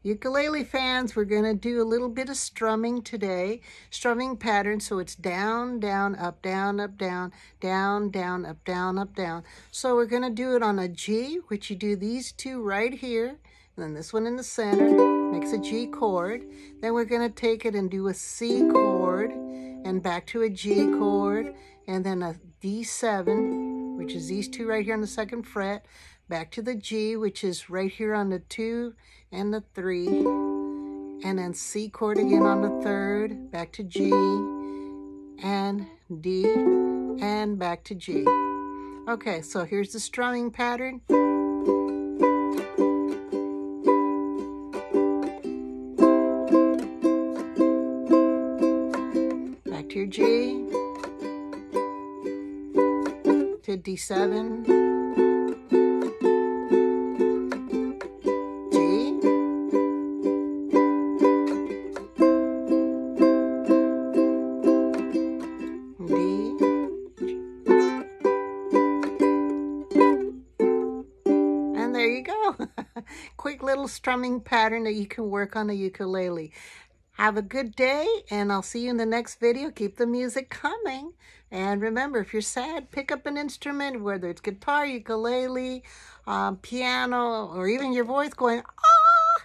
Ukulele fans, we're going to do a little bit of strumming today. Strumming pattern, so it's down, down, up, down, down, down, up, down, up, down. So we're going to do it on a G, which you do these two right here, and then this one in the center makes a G chord. Then we're going to take it and do a C chord, and back to a G chord, and then a D7, which is these two right here on the second fret, back to the G, which is right here on the 2 and the 3, and then C chord again on the third, back to G, and D, and back to G. Okay, so here's the strumming pattern. Back to your G, to D7, G, D, and there you go. Quick little strumming pattern that you can work on the ukulele. Have a good day, and I'll see you in the next video. Keep the music coming. And remember, if you're sad, pick up an instrument, whether it's guitar, ukulele, piano, or even your voice going, ah,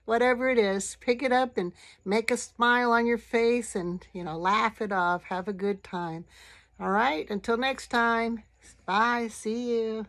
whatever it is, pick it up and make a smile on your face and, laugh it off. Have a good time. All right, until next time. Bye. See you.